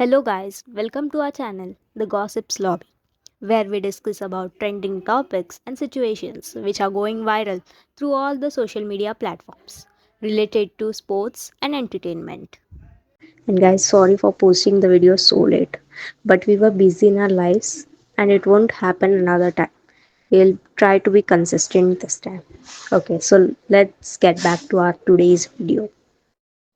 Hello guys, welcome to our channel, The Gossips Lobby, where we discuss about trending topics and situations which are going viral through all the social media platforms related to sports and entertainment. And guys, sorry for posting the video so late, but we were busy in our lives and it won't happen another time. We'll try to be consistent this time. Okay, so let's get back to our today's video.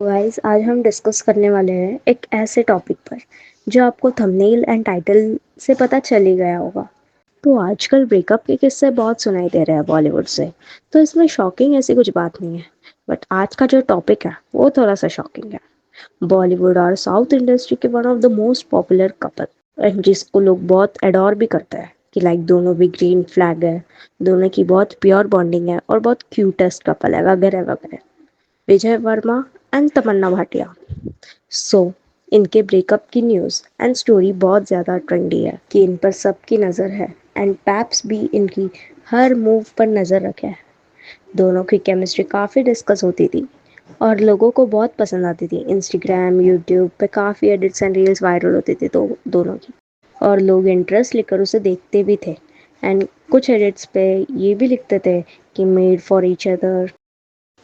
Guys आज हम discuss करने वाले हैं एक ऐसे topic पर जो आपको थंबनेल एंड टाइटल से पता चल ही गया होगा। तो आजकल ब्रेकअप के किस्से बहुत सुनाई दे रहे हैं बॉलीवुड से, तो इसमें शॉकिंग ऐसी कुछ बात नहीं है। बट आज का जो टॉपिक है वो थोड़ा सा शॉकिंग है। बॉलीवुड और साउथ इंडस्ट्री के one of the most popular couple, and जिसको लोग बहुत एडोर भी करते हैं कि लाइक दोनों भी ग्रीन फ्लैग है, दोनों की बहुत प्योर बॉन्डिंग है और बहुत क्यूटेस्ट कपल है वगैरह वगैरह। विजय वर्मा एंड तमन्ना भाटिया। सो इनके ब्रेकअप की न्यूज़ एंड स्टोरी बहुत ज़्यादा ट्रेंडी है कि इन पर सबकी नज़र है एंड पैप्स भी इनकी हर मूव पर नज़र रखे है। दोनों की केमिस्ट्री काफ़ी डिस्कस होती थी और लोगों को बहुत पसंद आती थी। इंस्टाग्राम यूट्यूब पे काफ़ी एडिट्स एंड रील्स वायरल होती थी तो दोनों की, और लोग इंटरेस्ट लेकर उसे देखते भी थे। एंड कुछ एडिट्स पे ये भी लिखते थे कि made for each other,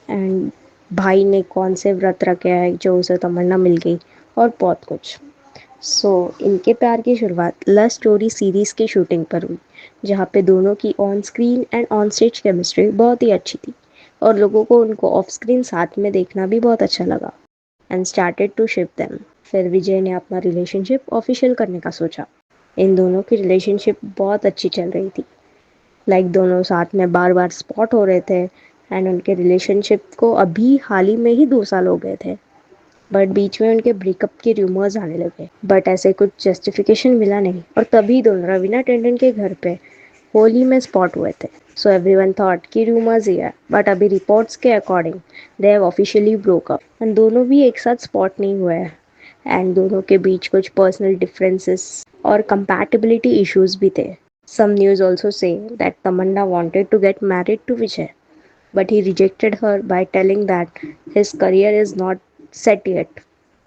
and भाई ने कौन से व्रत रखे है जो उसे तमन्ना मिल गई, और बहुत कुछ। सो इनके प्यार की शुरुआत लव स्टोरी सीरीज़ की शूटिंग पर हुई, जहाँ पे दोनों की on screen and on stage chemistry बहुत ही अच्छी थी और लोगों को उनको ऑफ स्क्रीन साथ में देखना भी बहुत अच्छा लगा। And started to ship them. फिर विजय ने अपना रिलेशनशिप ऑफिशियल करने का सोचा। इन दोनों की रिलेशनशिप बहुत अच्छी चल रही थी, लाइक दोनों साथ में बार बार स्पॉट हो रहे थे। एंड उनके रिलेशनशिप को अभी हाल ही में ही 2 साल हो गए थे, बट बीच में उनके ब्रेकअप के रूमर्स आने लगे, बट ऐसे कुछ जस्टिफिकेशन मिला नहीं। और तभी दोनों रवीना टंडन के घर पे होली में स्पॉट हुए थे। सो एवरीवन थॉट कि रूमर्स ही है, बट अभी रिपोर्ट्स के according they have officially broke up and दोनों भी एक साथ स्पॉट नहीं हुए हैं। एंड दोनों के बीच कुछ पर्सनल डिफरेंसेस और कंपैटिबिलिटी इश्यूज भी थे। Some news also say that Tamannaah wanted to get married to Vijay, but he rejected her by telling that his career is not set yet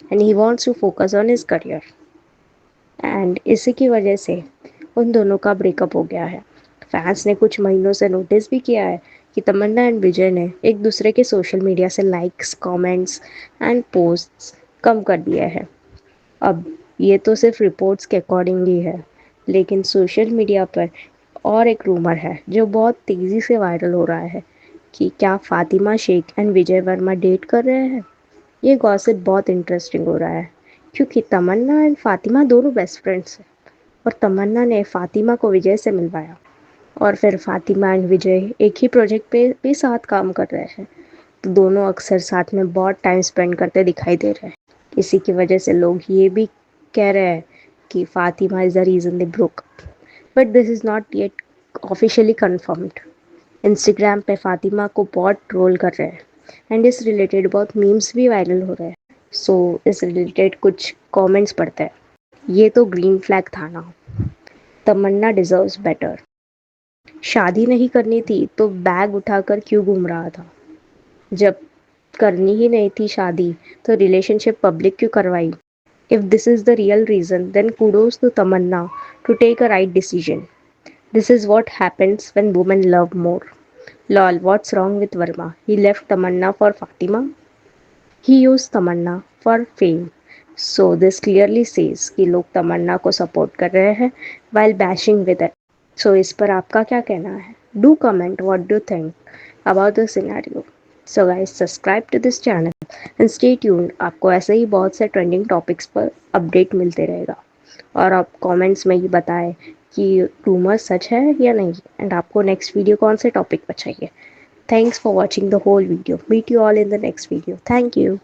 and he wants to focus on his career. And इसी की वजह से उन दोनों का breakup हो गया है। फैंस ने कुछ महीनों से नोटिस भी किया है कि तमन्ना एंड विजय ने एक दूसरे के सोशल मीडिया से लाइक्स कमेंट्स एंड पोस्ट्स कम कर दिया है। अब ये तो सिर्फ रिपोर्ट्स के अकॉर्डिंग ही है, लेकिन सोशल मीडिया पर और एक रूमर है जो बहुत तेज़ी से वायरल हो रहा है कि क्या फातिमा शेख एंड विजय वर्मा डेट कर रहे हैं। ये गॉसिप बहुत इंटरेस्टिंग हो रहा है क्योंकि तमन्ना एंड फातिमा दोनों बेस्ट फ्रेंड्स हैं और तमन्ना ने फातिमा को विजय से मिलवाया, और फिर फातिमा एंड विजय एक ही प्रोजेक्ट पे भी साथ काम कर रहे हैं, तो दोनों अक्सर साथ में बहुत टाइम स्पेंड करते दिखाई दे रहे हैं। इसी की वजह से लोग ये भी कह रहे हैं कि Fatima is the reason they broke up, but this is not yet officially confirmed. Instagram पे फातिमा को बहुत ट्रोल कर रहे हैं एंड इस रिलेटेड बहुत मीम्स भी वायरल हो रहे हैं। सो इस रिलेटेड कुछ कमेंट्स पढ़ते हैं। ये तो ग्रीन फ्लैग था ना, तमन्ना डिजर्व्स बेटर। शादी नहीं करनी थी तो बैग उठाकर क्यों घूम रहा था। जब करनी ही नहीं थी शादी तो रिलेशनशिप पब्लिक क्यों करवाई। If this is the real reason then kudos to Tamannaah to take a right decision. This is what happens when women love more. Lol, what's wrong with Verma? He left Tamanna for Fatima? He used Tamanna for fame. So this clearly says कि लोग तमन्ना को support कर रहे हैं while bashing with it. So इस पर आपका क्या कहना है? Do comment what do you think about the scenario. So guys, subscribe to this channel and stay tuned. आपको ऐसे ही बहुत से ट्रेंडिंग टॉपिक्स पर अपडेट मिलते रहेगा, और आप कमेंट्स में ही बताएं कि रूमर सच है या नहीं, एंड आपको नेक्स्ट वीडियो कौन से टॉपिक पर चाहिए। Thanks for watching the whole video. Meet you all in the next video. Thank you.